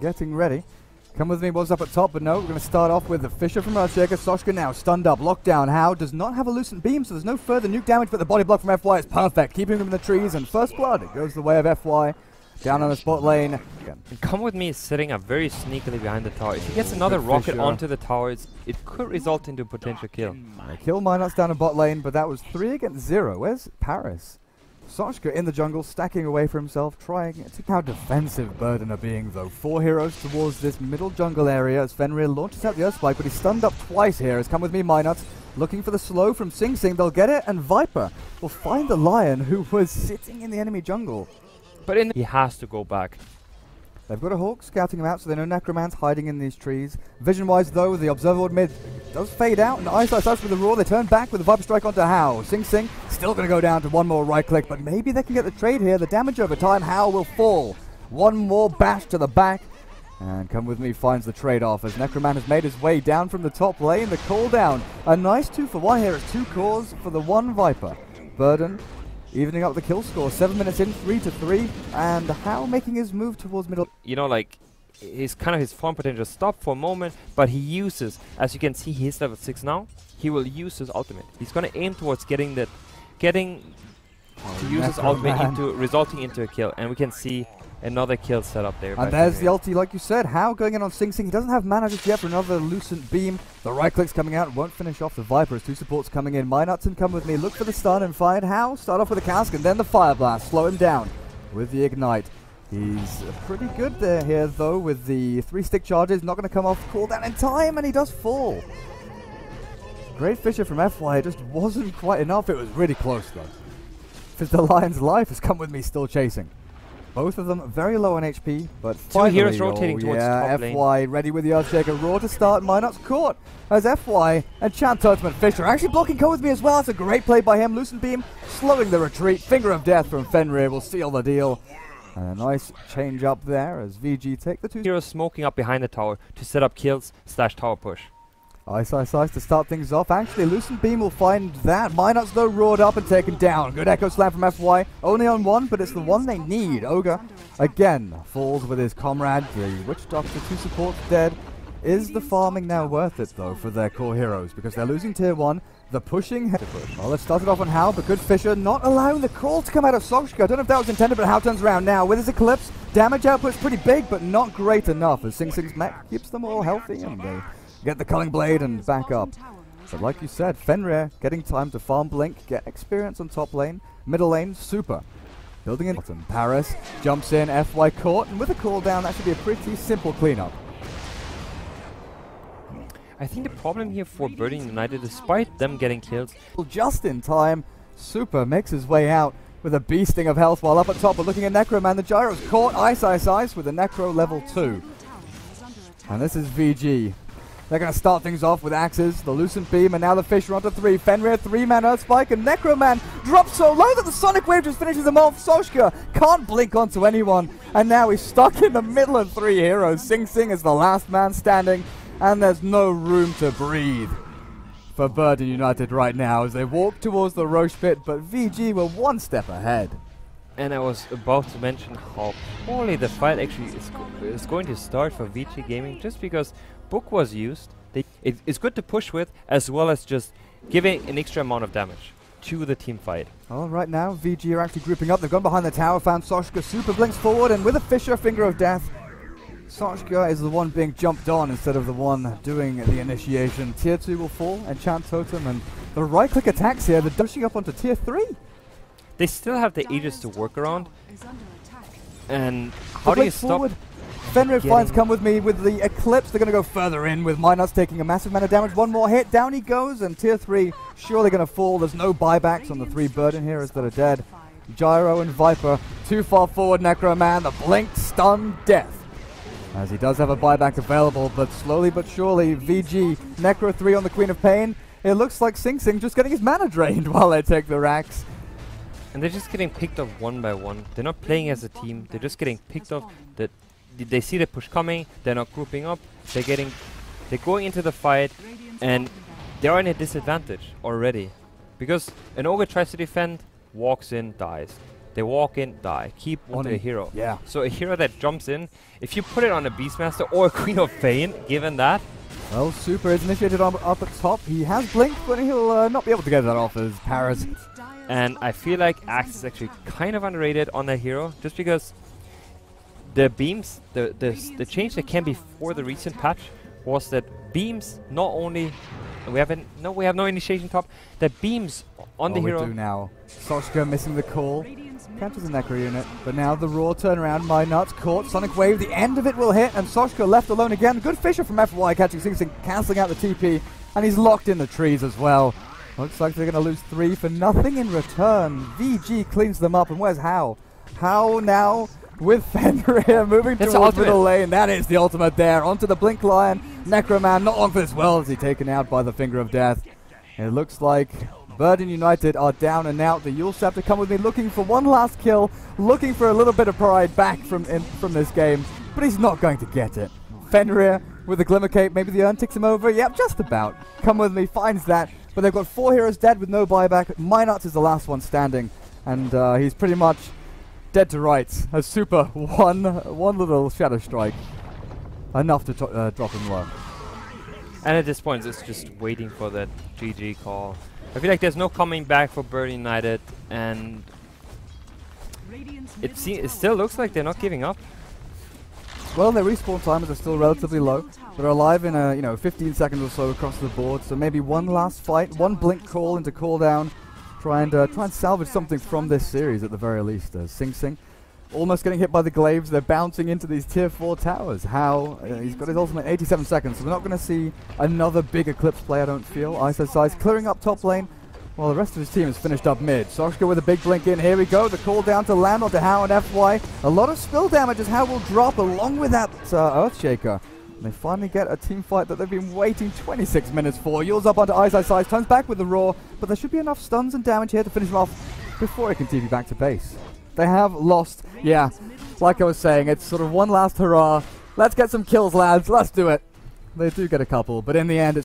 getting ready. Come with me, was up at top, but no, we're going to start off with the Fisher from Earthshaker. Soshka now stunned up, locked down. How does not have a Lucent Beam, so there's no further nuke damage, but the body block from FY is perfect, keeping him in the trees, and first blood, it goes the way of FY. Down on the spot lane. Again. Come with me is sitting up very sneakily behind the tower. If he gets another rocket onto the towers, it could result into a potential kill. Kill Minots down in bot lane, but that was 3 against 0. Where's Paris? Soshka in the jungle, stacking away for himself, trying to how defensive Burden are being, though. 4 heroes towards this middle jungle area as Fenrir launches out the Earth Spike, but he's stunned up twice here. As Come with me, Minots, looking for the slow from Sing Sing. They'll get it, and Viper will find the Lion, who was sitting in the enemy jungle. But he has to go back. They've got a Hawk scouting him out, so they know Necroman's hiding in these trees. Vision-wise, though, the Observer Ward mid does fade out, and Ice with the Roar. They turn back with the Viper Strike onto How. Sing Sing still going to go down to one more right-click, but maybe they can get the trade here. The damage over time, How will fall. One more bash to the back, and Come with me finds the trade-off as Necroman has made his way down from the top lane. The call down. A nice 2-for-1 here. It's 2 cores for the 1 Viper. Burden evening up the kill score, 7 minutes in, 3-3, and How making his move towards middle. You know, like, his farm potential stopped for a moment, but he uses, as you can see, he's level 6 now. He will use his ultimate. He's gonna aim towards getting to use his ultimate resulting into a kill, and we can see another kill set up there. And there's the ulti, like you said. How going in on Sing Sing. He doesn't have mana just yet for another Lucent Beam. The right click's coming out. Won't finish off the Viper as 2 supports coming in. Minots and Come with me. Look for the stun and find How. Start off with the cask and then the Fire Blast. Slow him down with the Ignite. He's pretty good there here, though, with the 3 stick charges. Not going to come off cooldown in time, and he does fall. Great Fisher from FY. It just wasn't quite enough. It was really close, though. Because the Lion's life has Come with me still chasing. Both of them very low on HP, but 2 heroes rotating towards top lane. FY ready with the Earthshaker. Roar to start. Minots caught as FY and Chant Turtman Fisher actually blocking Come with me as well. That's a great play by him. Lucent Beam slowing the retreat. Finger of Death from Fenrir will seal the deal. And a nice change up there as VG take the 2 heroes smoking up behind the tower to set up kills / tower push. Ice to start things off. Actually, Lucent Beam will find that. Minots, though, roared up and taken down. Good Echo Slam from FY. Only on 1, but it's the one they need. Ogre, again, falls with his comrade. The Witch Doctor, 2 supports dead. Is the farming now worth it, though, for their core heroes? Because they're losing tier 1. The pushing... Well, let's start it off on How, but good Fisher not allowing the call to come out of Soshka. I don't know if that was intended, but How turns around now. With his Eclipse, damage output's pretty big, but not great enough. As Sing Sing's mech keeps them all healthy, and they get the Culling Blade and back up. But like you said, Fenrir getting time to farm Blink, get experience on top lane, middle lane, super. Building in bottom. Paris jumps in, FY caught, and with a cooldown, that should be a pretty simple cleanup. I think the problem here for Burden United, despite them getting kills, just in time, Super makes his way out with a beasting of health while up at top. But looking at Necroman, the Gyro's caught, Ice with a Necro level 2. And this is VG. They're going to start things off with axes, the Lucent Beam, and now the Fisher onto 3. Fenrir, 3-man Earth Spike, and Necroman drops so low that the Sonic Wave just finishes him off. Soshka can't blink onto anyone, and now he's stuck in the middle of 3 heroes. Sing Sing is the last man standing, and there's no room to breathe for Burden United right now as they walk towards the Roche pit, but VG were 1 step ahead. And I was about to mention how poorly the fight actually is going to start for VG Gaming, just because Book was used. It's good to push with, as well as just giving an extra amount of damage to the team fight. Oh, right now, VG are actually grouping up. They've gone behind the tower, found Soshka, Super blinks forward, and with a Fisher, Finger of Death, Soshka is the one being jumped on instead of the one doing the initiation. Tier 2 will fall, Enchant Totem, and the right-click attacks here, they're dashing up onto Tier 3. They still have the Aegis to work around. And how do you stop? Fenrir finds Come with me with the Eclipse. They're going to go further in with Minots taking a massive amount of damage. One more hit, down he goes, and Tier 3 surely going to fall. There's no buybacks on the 3 Burden heroes that are dead. Gyro and Viper too far forward. Necroman, the blink, stun, death. As he does have a buyback available, but slowly but surely, VG, Necro 3 on the Queen of Pain. It looks like Sing Sing just getting his mana drained while they take the racks. And they're just getting picked off one by one. They're not playing as a team. They're just getting picked off. They see the push coming. They're not grouping up. They're going into the fight, and they're in a disadvantage already. Because an Ogre tries to defend, walks in, dies. They walk in, die. Keep onto a hero. Yeah. So a hero that jumps in, if you put it on a Beastmaster or a Queen of Fane, given that. Well, Super is initiated up at top. He has Blink, but he'll not be able to get that off as Paras. And I feel like Axe is actually kind of underrated on that hero, just because the beams, the change that came before the recent patch was that beams not only we have no initiation top, that beams on the hero. We do now. Soshka missing the call. Catches the Necro unit, but now the raw turnaround. My nuts caught. Sonic Wave, the end of it will hit, and Soshka left alone again. Good Fisher from FY catching Sing Sing, cancelling out the TP, and he's locked in the trees as well. Looks like they're going to lose 3 for nothing in return. VG cleans them up, and where's How? How now with Fenrir moving towards middle lane. That is the ultimate there. Onto the Blink Lion. Necroman, not long for this well as he's taken out by the Finger of Death. It looks like Burden United are down and out. The Yules have to come with me looking for one last kill, looking for a little bit of pride back from this game, but he's not going to get it. Fenrir with the Glimmer Cape, maybe the urn ticks him over. Yep, just about. Come with me, finds that, but they've got 4 heroes dead with no buyback. Minuts is the last one standing, and he's pretty much dead to rights. A Super one little Shadow Strike, enough to drop him low. And at this point, it's just waiting for that GG call. I feel like there's no coming back for Bird United, and it still looks like they're not giving up. Well, their respawn timers are still relatively low. They're alive in 15 seconds or so across the board. So maybe one last fight, one blink call into cooldown, try and salvage something from this series at the very least. Sing Sing almost getting hit by the glaives. They're bouncing into these tier 4 towers. How? He's got his ultimate 87 seconds, so we're not going to see another big Eclipse play, I don't feel. Ice clearing up top lane, while the rest of his team is finished up mid. Soshka with a big blink in. Here we go. The call down to land onto How and FY. A lot of spill damage as How will drop along with that Earthshaker. And they finally get a team fight that they've been waiting 26 minutes for. Yules up onto Ice, turns back with the Roar, but there should be enough stuns and damage here to finish him off before he can TP back to base. They have lost. Yeah, like I was saying, it's sort of one last hurrah. Let's get some kills, lads. Let's do it. They do get a couple, but in the end, it's